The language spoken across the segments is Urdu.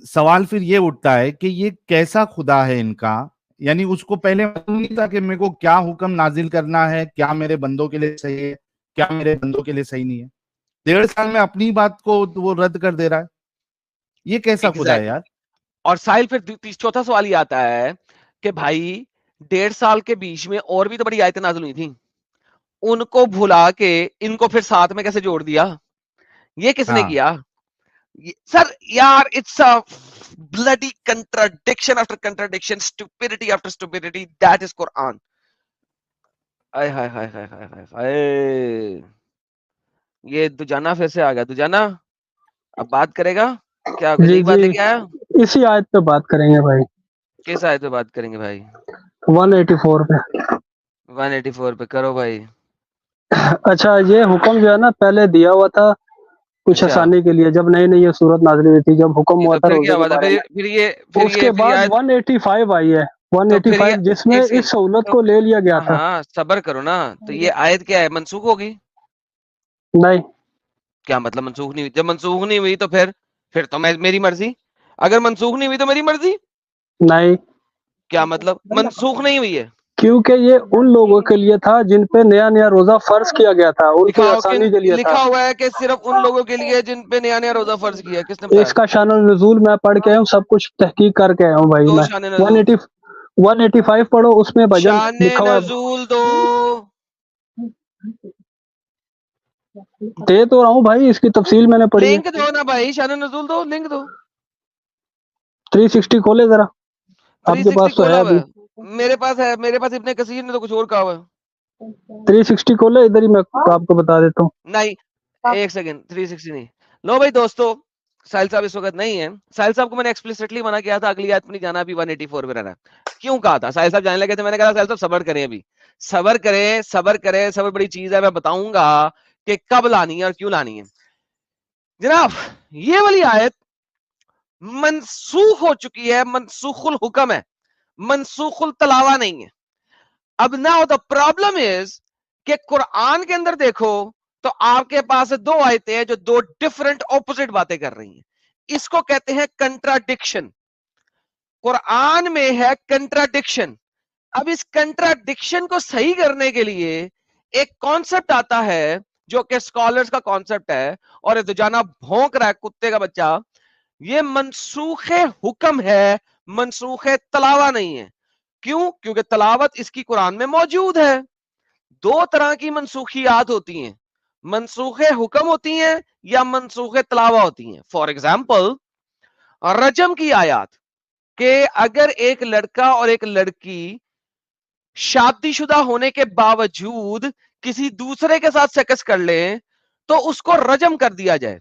سوال پھر یہ اٹھتا ہے کہ یہ کیسا خدا ہے ان کا؟ یعنی اس کو پہلے معلوم نہیں تھا کہ میرے کو کیا حکم نازل کرنا ہے، کیا میرے بندوں کے لیے صحیح ہے، کیا میرے بندوں کے لیے صحیح نہیں ہے؟ 1.5 سال میں اپنی بات کو وہ رد کر دے رہا ہے. یہ کیسا خدا ہے یار؟ اور ساحل پھر چوتھا سوال یہ آتا ہے کہ بھائی 1.5 سال کے بیچ میں اور بھی تو بڑی آیتیں نازل ہوئی تھیں، ان کو بھلا کے ان کو پھر ساتھ میں کیسے جوڑ دیا؟ یہ کس نے کیا سر یار؟ It's a bloody contradiction after contradiction, stupidity after stupidity. That is Quran. ہائے ہائے ہائے ہائے ہائے ہائے، یہ دجانا پھر سے آ گیا. دجانا اب بات کرے گا کیا؟ کوئی نئی بات لے کے آیا؟ اسی آیت پہ بات کریں گے بھائی. کس آیت پہ بات کریں گے بھائی؟ 184 پہ. 184 پہ کرو بھائی. اچھا یہ حکم جو ہے نا پہلے دیا ہوا تھا کچھ آسانی کے لیے، جب نئی نئی یہ صورت نازل ہوئی تھی، جب حکم ہوا تھا روزے کے بارے میں. اس کے بعد 185 آئی ہے، 185 جس میں اس سہولت کو لے لیا گیا تھا. ہاں صبر کرو نا. تو یہ آیت کیا ہے؟ منسوخ ہوگی؟ نہیں. کیا مطلب منسوخ نہیں ہوئی؟ جب منسوخ نہیں ہوئی تو پھر تو میری مرضی. اگر منسوخ نہیں ہوئی تو میری مرضی؟ نہیں. کیا مطلب منسوخ نہیں ہوئی ہے؟ کیونکہ یہ ان لوگوں کے لیے تھا جن پہ نیا نیا روزہ فرض کیا گیا تھا، ان کی آسانی کے لیے تھا. لکھا ہوا ہے کہ صرف ان لوگوں کے لیے جن پہ نیا نیا روزہ فرض کیا. کس نے بتایا؟ اس کا شان النزول میں پڑھ کے آیا ہوں، سب کچھ تحقیق کر کے آیا ہوں بھائی. دو میں شان نزول 185 پڑھو، اس میں بھجن شان لکھا ہوا ہے. نزول دو دے تو رہا ہوں بھائی، اس کی تفصیل میں نے پڑھی ہے. لنک دو نا بھائی، شان نزول دو، لنک دو. 360 کھولے ذرا، آپ کے 360 پاس تو ہے کھولا ہوا ابھی. ہے میرے پاس ہے. میرے پاس ابن کثیر نے تو کچھ اور کہا ہوا ہے. 360 کھولے ادھر ہی، میں آپ کو بتا دیتا ہوں. نہیں ایک سیکنڈ، 360 نہیں. لو بھائی دوستو، ساحل صاحب اس وقت نہیں ہے. ساحل صاحب کو میں نے ایکسپلیسٹلی منع کیا تھا اگلی آیت میں نہیں جانا، ابھی 184 پہ رہنا. کیوں کہا تھا؟ ساحل صاحب جانے لگے تھے، میں نے کہا ساحل صاحب صبر کریں، ابھی صبر کریں، صبر کریں. صبر بڑی چیز ہے، میں بتاؤں گا کہ کب لانی ہے اور کیوں لانی ہے. جناب یہ والی آیت منسوخ ہو چکی ہے، منسوخ الحکم ہے، منسوخ التلاوہ نہیں ہے. اب ناؤ دا پرابلم از کہ قرآن کے اندر دیکھو تو آپ کے پاس دو آیتیں ہیں جو دو ڈفرنٹ اپوزٹ باتیں کر رہی ہیں. اس کو کہتے ہیں کنٹراڈکشن. قرآن میں ہے کنٹراڈکشن. اب اس کنٹراڈکشن کو صحیح کرنے کے لیے ایک کانسیپٹ آتا ہے جو کہ اسکالرز کا کانسیپٹ ہے، اور جانا بھونک رہا ہے کتے کا بچہ. یہ منسوخ حکم ہے، منسوخ تلاوہ نہیں ہے. کیوں؟ کیونکہ تلاوت اس کی قرآن میں موجود ہے. دو طرح کی منسوخیات ہوتی ہیں، منسوخ حکم ہوتی ہیں یا منسوخ تلاوہ ہوتی ہیں. فار ایگزامپل رجم کی آیات، کہ اگر ایک لڑکا اور ایک لڑکی شادی شدہ ہونے کے باوجود کسی دوسرے کے ساتھ سیکس کر لیں تو اس کو رجم کر دیا جائے.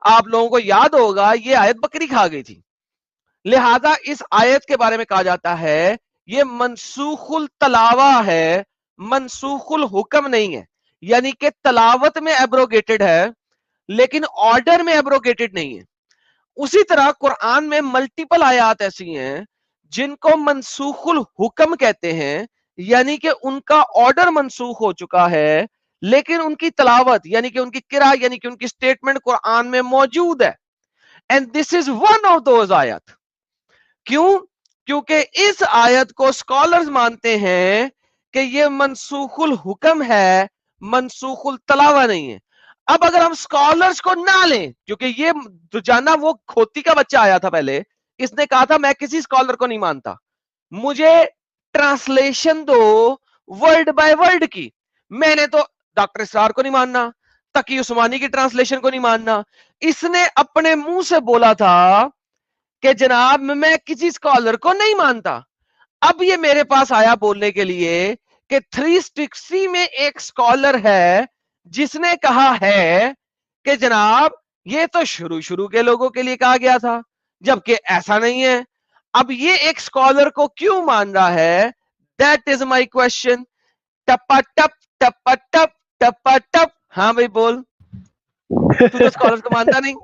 آپ لوگوں کو یاد ہوگا یہ آیت بکری کھا گئی تھی، لہذا اس آیت کے بارے میں کہا جاتا ہے یہ منسوخ التلاوہ ہے، منسوخ الحکم نہیں ہے. یعنی کہ تلاوت میں ایبروگیٹڈ ہے لیکن آرڈر میں ایبروگیٹڈ نہیں ہے. اسی طرح قرآن میں ملٹیپل آیات ایسی ہیں جن کو منسوخ الحکم کہتے ہیں، یعنی کہ ان کا آرڈر منسوخ ہو چکا ہے لیکن ان کی تلاوت یعنی کہ ان کی قرأ یعنی کہ ان کی سٹیٹمنٹ قرآن میں موجود ہے. And this is one of those آیت. کیوں؟ کیونکہ اس آیت کو اسکالرز مانتے ہیں کہ یہ منسوخ الحکم ہے، منسوخ التلاوہ نہیں ہے. اب اگر ہم اسکالرز کو نہ لیں، کیونکہ یہ جانا وہ کھوتی کا بچہ آیا تھا پہلے، اس نے کہا تھا میں کسی اسکالر کو نہیں مانتا، مجھے ٹرانسلیشن دو ورڈ بائی ورڈ کی. میں نے تو ڈاکٹر اسرار کو نہیں ماننا، تقی عثمانی کی ٹرانسلیشن کو نہیں ماننا. اس نے اپنے منہ سے بولا تھا کہ جناب میں کسی اسکالر کو نہیں مانتا. اب یہ میرے پاس آیا بولنے کے لیے کہ 360 میں ایک اسکالر ہے جس نے کہا ہے کہ جناب یہ تو شروع کے لوگوں کے لیے کہا گیا تھا، جبکہ ایسا نہیں ہے. اب یہ ایک اسکالر کو کیوں مان رہا ہے؟ That is my question. ٹپا ٹپ ٹپا ٹپ ٹپا ٹپ. ہاں بھائی بول، تو اسکالر کو مانتا نہیں.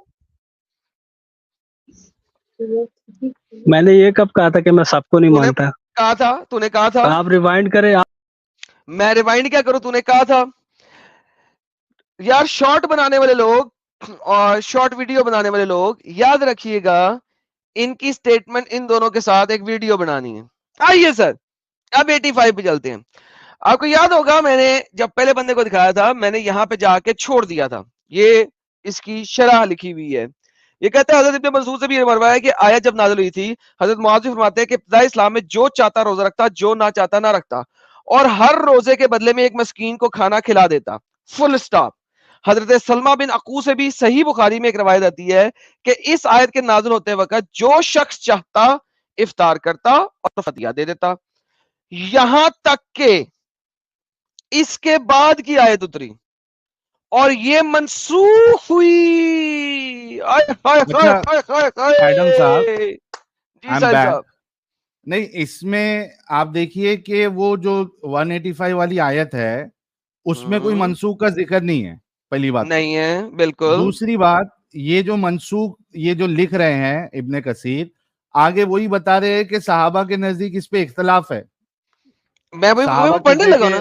میں نے یہ کب کہا تھا کہ میں سب کو نہیں مانتا؟ کہا تھا، تو نے کہا تھا. آپ ریوائنڈ کریں. میں ریوائنڈ کیا کروں؟ تو نے کہا تھا. یار شارٹ بنانے والے لوگ اور شارٹ ویڈیو بنانے والے لوگ یاد رکھیے گا، ان کی سٹیٹمنٹ ان دونوں کے ساتھ ایک ویڈیو بنانی ہے. آئیے سر اب 85 پہ چلتے ہیں. آپ کو یاد ہوگا میں نے جب پہلے بندے کو دکھایا تھا میں نے یہاں پہ جا کے چھوڑ دیا تھا, یہ اس کی شرح لکھی ہوئی ہے. یہ کہتے ہیں حضرت ابن مسعود سے بھی یہ مروا ہے کہ آیت جب نازل ہوئی تھی حضرت معاذ فرماتے ہیں کہ ابتدائی اسلام میں جو چاہتا روزہ رکھتا, جو نہ چاہتا نہ رکھتا, اور ہر روزے کے بدلے میں ایک مسکین کو کھانا کھلا دیتا, فل اسٹاپ. حضرت سلمہ بن عقو سے بھی صحیح بخاری میں ایک روایت آتی ہے کہ اس آیت کے نازل ہوتے وقت جو شخص چاہتا افطار کرتا اور فدیہ دے دیتا. یہاں تک کہ اس کے بعد کی آیت اتری اور یہ منسوخ ہوئی. اچھا ایڈم صاحب, جی ساحل صاحب. نہیں اس میں آپ دیکھیے کہ وہ جو 185 والی آیت ہے اس میں کوئی منسوخ کا ذکر نہیں ہے, پہلی بات نہیں ہے بالکل. دوسری بات یہ جو منسوخ یہ جو لکھ رہے ہیں ابن کثیر آگے وہی بتا رہے ہیں کہ صحابہ کے نزدیک اس پہ اختلاف ہے. میں پڑھنے لگا نا,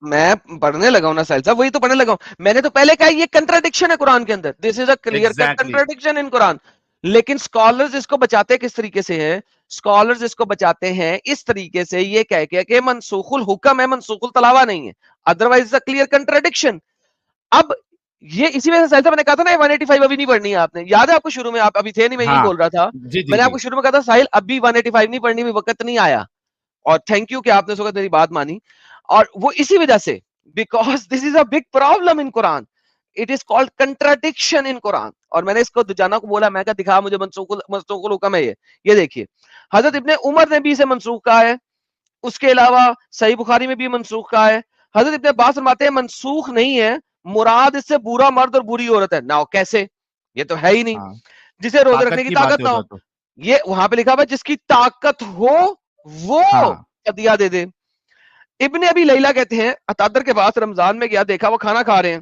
میں پڑھنے لگا ہوں نا ساحل صاحب, وہی تو پڑھنے لگا ہوں. میں نے تو پہلے کہا یہ کنٹراڈکشن ہے قرآن کے اندر, دس is a clear cut contradiction in قرآن. لیکن اسکالرز اس کو بچاتے کس طریقے سے ہیں, اسکالرز اس کو بچاتے ہیں اس طریقے سے یہ کہہ کے کہ منسوخ الحکم ہے, منسوخ التلاوہ نہیں ہے, ادروائز اے کلیئر کنٹراڈکشن. اب یہ اسی وجہ سے ساحل صاحب نے کہا تھا نا 185 ابھی نہیں پڑھنی ہے آپ نے, یاد ہے آپ کو شروع میں, آپ ابھی تھے نہیں, میں یہی بول رہا تھا, میں نے آپ کو شروع میں کہا تھا ساحل ابھی 185 نہیں پڑھنی, بھی وقت نہیں آیا. اور تھینک یو کہ آپ نے اس وقت میری بات مانی. اور وہ اسی وجہ سے because this is a big problem in Quran, it is called contradiction in Quran. اور میں نے اس کو دجانہ کو بولا, میں کہا دکھا مجھے منسوخ الحکم ہے یہ دیکھیے حضرت ابن عمر نے بھی اسے منسوخ کہا ہے, اس کے علاوہ صحیح بخاری میں بھی منسوخ کہا ہے. حضرت ابن عباس فرماتے ہیں منسوخ نہیں ہے, مراد اس سے برا مرد اور بری عورت ہے. نا کیسے, یہ تو ہے ہی نہیں, جسے روزے رکھنے کی طاقت نہ ہو. یہ وہاں پہ لکھا ہوا جس کی طاقت ہو وہ فدیہ دے دے. ابن ابی لیلہ کہتے ہیں اتادر کے پاس رمضان میں گیا, دیکھا وہ کھانا کھا رہے ہیں,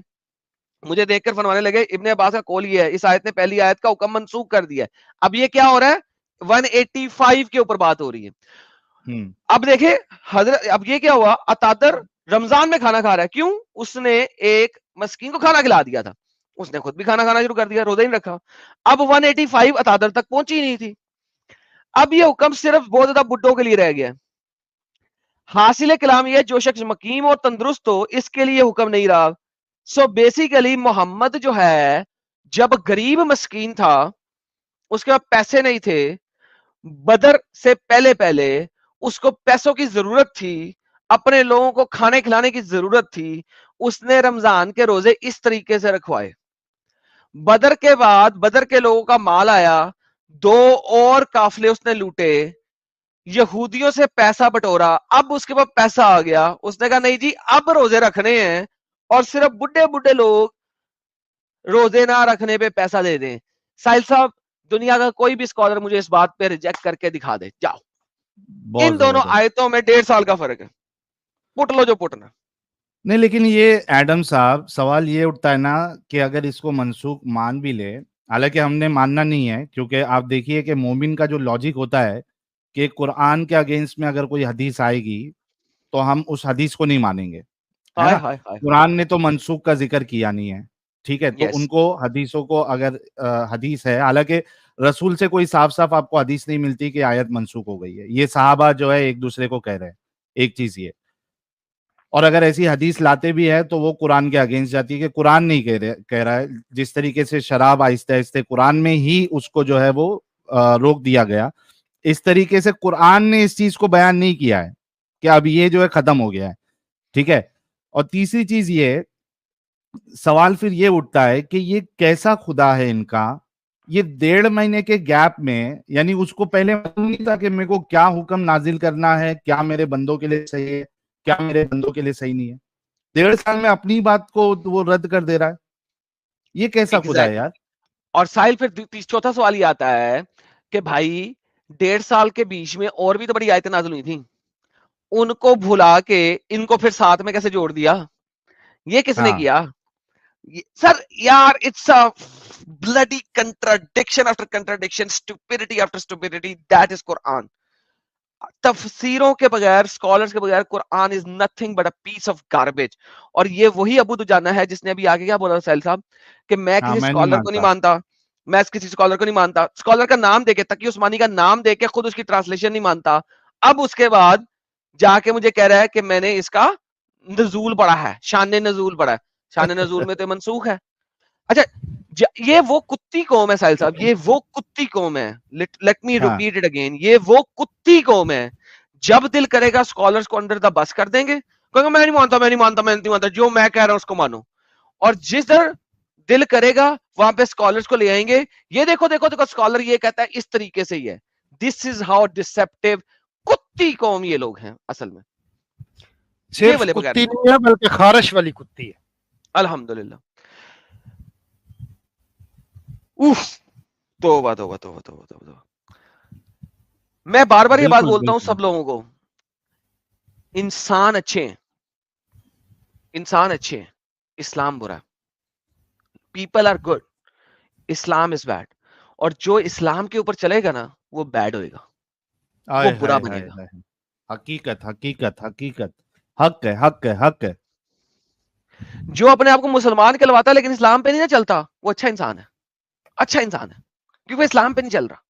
مجھے دیکھ کر فرمانے لگے ابن عباس کا قول یہ ہے اس آیت نے پہلی آیت کا حکم منسوخ کر دیا ہے. اب یہ کیا ہو رہا ہے, 185 کے اوپر بات ہو رہی ہے. اب دیکھیں حضرت, اب یہ کیا ہوا, اتادر رمضان میں کھانا کھا رہا ہے, کیوں, اس نے ایک مسکین کو کھانا کھلا دیا تھا, اس نے خود بھی کھانا کھانا شروع کر دیا, روزہ ہی نہیں رکھا. اب 185 اتادر تک پہنچی نہیں تھی. اب یہ حکم صرف بہت زیادہ بڈھوں کے لیے رہ گیا. حاصل کلام یہ جو شخص مقیم اور تندرست ہو اس کے لیے حکم نہیں رہا. سو بیسیکلی محمد جو ہے جب غریب مسکین تھا, اس کے پاس پیسے نہیں تھے, بدر سے پہلے اس کو پیسوں کی ضرورت تھی, اپنے لوگوں کو کھانے کھلانے کی ضرورت تھی, اس نے رمضان کے روزے اس طریقے سے رکھوائے. بدر کے بعد بدر کے لوگوں کا مال آیا, 2 اور قافلے اس نے لوٹے, یہودیوں سے پیسہ بٹورا, اب اس کے پاس پیسہ آ گیا, اس نے کہا نہیں جی اب روزے رکھنے ہیں اور صرف بڈھے لوگ روزے نہ رکھنے پہ پیسہ دے دیں. ساحل صاحب دنیا کا کوئی بھی اسکالر مجھے اس بات پہ ریجیکٹ کر کے دکھا دے, جاؤ. ان دونوں آیتوں میں 1.5 سال کا فرق ہے, پٹ لو جو پٹنا. نہیں لیکن یہ ایڈم صاحب سوال یہ اٹھتا ہے نا کہ اگر اس کو منسوخ مان بھی لے, حالانکہ ہم نے ماننا نہیں ہے, کیونکہ آپ دیکھیے کہ مومن کا جو لاجک ہوتا ہے کہ قرآن کے اگینسٹ میں اگر کوئی حدیث آئے گی تو ہم اس حدیث کو نہیں مانیں گے. قرآن نے تو منسوخ کا ذکر کیا نہیں ہے, ٹھیک ہے, تو ان کو حدیثوں کو اگر حدیث ہے, حالانکہ رسول سے کوئی صاف صاف آپ کو حدیث نہیں ملتی کہ آیت منسوخ ہو گئی ہے, یہ صحابہ جو ہے ایک دوسرے کو کہہ رہے ہیں, ایک چیز یہ. اور اگر ایسی حدیث لاتے بھی ہے تو وہ قرآن کے اگینسٹ جاتی ہے, کہ قرآن نہیں کہہ رہا ہے. جس طریقے سے شراب آہستہ آہستہ قرآن میں ہی اس کو جو ہے وہ روک دیا گیا, اس طریقے سے قرآن نے اس چیز کو بیان نہیں کیا ہے کہ اب یہ جو ہے ختم ہو گیا ہے, ٹھیک ہے. اور تیسری چیز یہ سوال پھر یہ اٹھتا ہے کہ یہ کیسا خدا ہے ان کا, یہ 1.5 مہینے کے گیپ میں, یعنی اس کو پہلے معلوم نہیں تھا کہ میرے کو کیا حکم نازل کرنا ہے, کیا میرے بندوں کے لیے صحیح ہے, کیا میرے بندوں کے لیے صحیح نہیں ہے. 1.5 سال میں اپنی بات کو وہ رد کر دے رہا ہے, یہ کیسا خدا ہے یار. اور ساحل پھر چوتھا سوال یہ آتا ہے کہ بھائی 1.5 سال کے بیچ میں اور بھی تو بڑی آیتیں نازل ہوئی تھیں, ان کو بھلا کے ان کو پھر ساتھ میں کیسے جوڑ دیا, یہ کس نے کیا سر یار. It's a bloody contradiction after contradiction, stupidity after stupidity, that is Quran. تفسیروں کے بغیر, اسکالرز کے بغیر Quran is nothing but a piece of garbage. اور یہ وہی ابو دجانہ ہے جس نے ابھی آگے کیا بولا سہیل صاحب کہ میں کسی اسکالر کو نہیں مانتا, میں کسی اسکالر کو نہیں مانتا, اسکالر کا نام دے کے تقی عثمانی کا نام دے کے خود اس کی ٹرانسلیشن نہیں مانتا, اب اس کے بعد جا کے مجھے کہہ رہا ہے کہ میں نے اس کا نزول پڑھا ہے, شان نزول پڑھا ہے, شان نزول میں تو منسوخ ہے. اچھا یہ وہ کتی قوم ہے ساحل صاحب, یہ وہ کتی قوم ہے, let me repeat it again, یہ وہ کتی قوم ہے, جب دل کرے گا اسکالرس کو انڈر دا بس کر دیں گے, کہوں میں نہیں مانتا میں نہیں مانتا میں نہیں مانتا, جو میں کہہ رہا ہوں اس کو مانو, اور جس در دل کرے گا وہاں پہ اسکالرس کو لے آئیں گے, یہ دیکھو دیکھو دیکھو اسکالر یہ کہتا ہے اس طریقے سے ہی ہے. دس از ہاؤ ڈسپٹیو, کتی قوم یہ لوگ ہیں اصل میں, صرف کتی نہیں ہے بلکہ خارش والی کتی ہے. الحمدللہ. اوف توبہ توبہ توبہ توبہ توبہ. میں بار بار یہ بات بولتا ہوں سب لوگوں کو, انسان اچھے ہیں, انسان اچھے ہیں, اسلام برا, people are good, Islam is bad, اور جو اسلام کے اوپر چلے گا نا وہ بیڈ ہوئے گا, وہ برا بنے گا. حقیقت حقیقت حقیقت, حق ہے حق ہے حق ہے. جو اپنے آپ کو مسلمان کہلواتا ہے لیکن اسلام پہ نہیں نہ چلتا, وہ اچھا انسان ہے, اچھا انسان ہے, کیونکہ اسلام پہ نہیں چل رہا.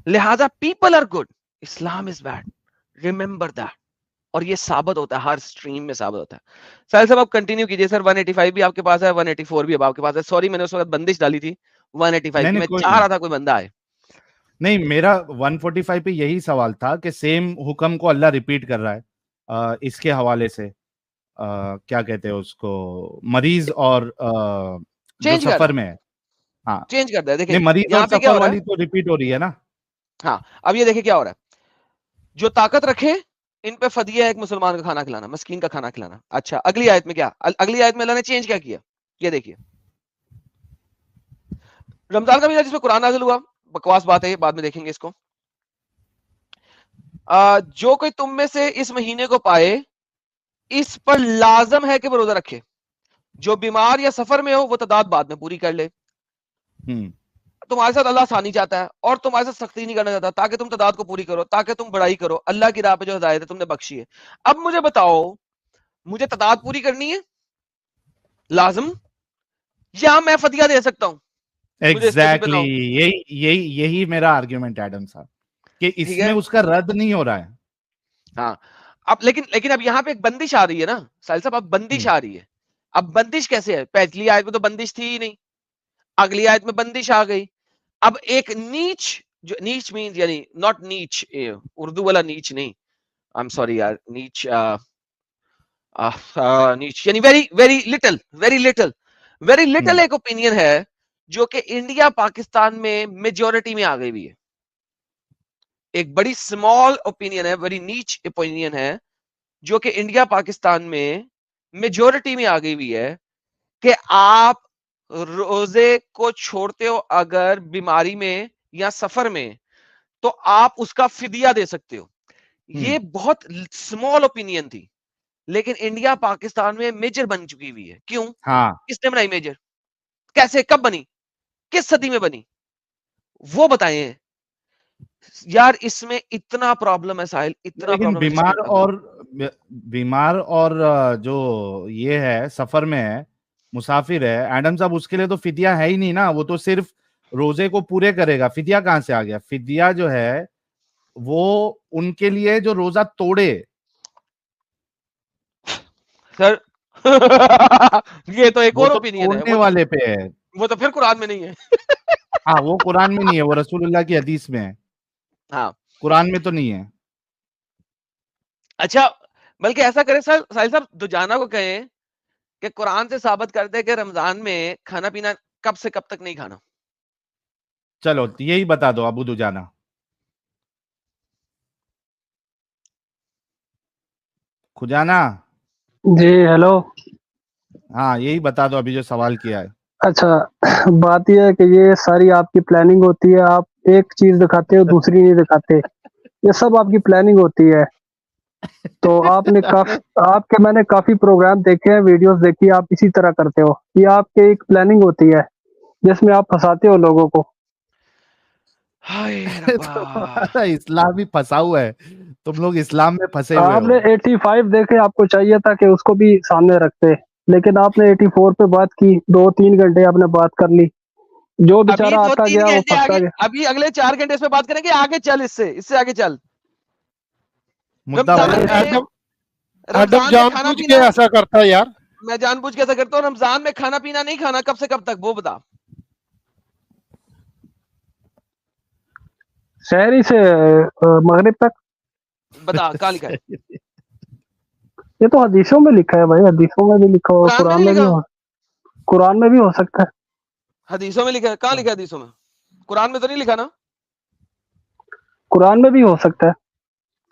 لہذا people are good, Islam is bad, remember that. اور یہ ثابت ہوتا ہے, ہر سٹریم میں ثابت ہوتا ہے. ساحل صاحب آپ کنٹینیو کیجئے. سر 185 بھی آپ کے پاس ہے, 184 بھی اب آپ کے پاس ہے. سوری میں نے اس وقت بندش ڈالی تھی 185 کی, میں چاہ رہا تھا کوئی بندہ آئے. نہیں, میرا 145 پہ یہی سوال تھا کہ سیم حکم کو اللہ ریپیٹ کر رہا ہے اس کے حوالے سے, کیا کہتے ہیں اس کو, مریض اور جو سفر میں ہے. ہاں چینج کر دیں, دیکھیں مریض اور سفر والی تو ریپیٹ ہو رہی ہے نا. ہاں اب یہ دیکھیں کیا ہو رہا ہے, جو طاقت رکھے ان پہ فدیہ ہے ایک مسلمان کا کھانا کھلانا, مسکین کا کھانا کھلانا. اچھا اگلی آیت میں کیا, اگلی آیت میں اللہ نے چینج کیا کیا, یہ دیکھیے. رمضان کا مہینہ جس میں قرآن نازل ہوا, بکواس بات ہے یہ, بعد میں دیکھیں گے اس کو. جو کوئی تم میں سے اس مہینے کو پائے اس پر لازم ہے کہ وہ روزہ رکھے, جو بیمار یا سفر میں ہو وہ تعداد بعد میں پوری کر لے. تمہارے ساتھ اللہ آسانی چاہتا ہے اور تمہارے ساتھ سختی نہیں کرنا چاہتا, تاکہ تم تعداد کو پوری کرو, تاکہ تم بڑائی کرو. اللہ کی راہ پہ جو ہدایت ہے تم نے بخشی ہے. اب مجھے بتاؤ, مجھے تعداد پوری کرنی ہے لازم, یا میں فدیہ دے سکتا ہوں؟ ایگزیکٹلی یہی میرا آرگیومنٹ ایڈم صاحب, کہ اس میں اس کا رد نہیں ہو رہا ہے. ہاں اب لیکن اب یہاں پہ ایک بندش آ رہی ہے نا ساحل صاحب, اب بندش آ رہی ہے. اب بندش کیسے ہے, پہلی آیت میں تو بندش تھی ہی نہیں, اگلی آیت میں بندش آ گئی. اب ایک نیچ, جو نیچ مینز یعنی ناٹ نیچ, اردو والا نیچ نہیں, آئی ایم سوری یار, نیچ نیچ یعنی ویری لٹل ایک اوپینین ہے جو کہ انڈیا پاکستان میں میجورٹی میں آ گئی بھی ہے. ایک بڑی اسمال اوپینین ہے, ویری نیچ اوپینین ہے جو کہ انڈیا پاکستان میں میجورٹی میں آ گئی ہوئی ہے, کہ آپ روزے کو چھوڑتے ہو اگر بیماری میں یا سفر میں, تو آپ اس کا فدیہ دے سکتے ہو. یہ بہت اسمال اوپینین تھی, لیکن انڈیا پاکستان میں میجر بن چکی ہوئی ہے. کیوں, کس نے بنائی میجر, کیسے, کب بنی, کس صدی میں بنی, وہ بتائیں یار. اس میں اتنا پرابلم ہے ساحل, اتنا پرابلم. بیمار اور جو یہ ہے سفر میں ہے, مسافر ہے, ایڈم صاحب اس کے لیے تو فدیہ ہے ہی نہیں نا, وہ تو صرف روزے کو پورے کرے گا. فدیہ کہاں سے آ گیا؟ فدیہ جو ہے وہ ان کے لیے جو روزہ توڑے. سر یہ تو ایک اور اوپینین ہے, والے پہ ہے, وہ تو پھر قرآن میں نہیں ہے. ہاں وہ قرآن میں نہیں ہے, وہ رسول اللہ کی حدیث میں ہے, ہاں قرآن میں تو نہیں ہے. اچھا بلکہ ایسا کرے ساحل صاحب, دجانہ کو کہیں کہ قرآن سے ثابت کر دے کہ رمضان میں کھانا پینا کب سے کب تک نہیں کھانا. چلو یہی بتا دو ابو دجانہ. کھجانا جی ہیلو, ہاں یہی بتا دو ابھی جو سوال کیا ہے. اچھا بات یہ ہے کہ یہ ساری آپ کی پلاننگ ہوتی ہے, آپ ایک چیز دکھاتے ہو دوسری نہیں دکھاتے, یہ سب آپ کی پلاننگ ہوتی ہے. تو میں نے کافی پروگرام دیکھے ہیں, ویڈیوز دیکھی, آپ اسی طرح کرتے ہو. یہ آپ کی ایک پلاننگ ہوتی ہے جس میں آپ پھنساتے ہو لوگوں کو. اسلام بھی پھنسا ہوا ہے, تم لوگ اسلام میں پھنسے ہوئے آپ ہو. نے 85 دیکھے, آپ کو چاہیے تھا کہ اس کو بھی سامنے رکھتے, لیکن آپ نے 84 پہ بات کی, 2-3 گھنٹے آپ نے بات کر لی. جو بیچارہ آتا گیا وہ پکتا گیا. ابھی اگلے 4 گھنٹے اس پہ بات کریں گے, آگے چل, اس سے آگے چل. ایڈم جان بوجھ کے ایسا کرتا ہے یار. میں جان بوجھ کے ایسا کرتا ہوں. رمضان میں کھانا پینا نہیں کھانا, کب سے کب تک وہ بتا. شہری سے مغرب تک. بتا کہاں لکھا ہے؟ یہ تو حدیثوں میں لکھا ہے بھائی, حدیثوں میں بھی لکھا ہو, قرآن میں بھی ہو, قرآن میں بھی ہو سکتا ہے. حدیثوں میں لکھا ہے؟ کہاں لکھا ہے حدیثوں میں؟ قرآن میں تو نہیں لکھا نا؟ قرآن میں بھی ہو سکتا ہے.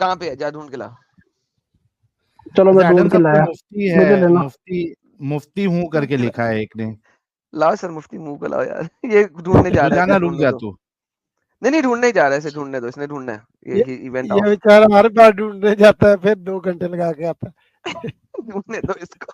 کہاں پہ ہے؟ جا ڈھونڈ کے لا. چلو میں ڈھونڈ کے لایا. مفتی ہے, مفتی ہوں کر کے لکھا ہے ایک نے. لا سر مفتی منہ پہ لاؤ یار. یہ ڈھونڈنے جا رہا ہے. رک جا تو. نہیں ڈھونڈنے جا رہا ہے, اسے ڈھونڈنے دو, اس نے ڈھونڈنا ہے. یہ ایونٹ یہ بیچارہ ہر بار ڈھونڈنے جاتا ہے, پھر 2 گھنٹے لگا کے آتا ہے. ڈھونڈنے دو اس کو.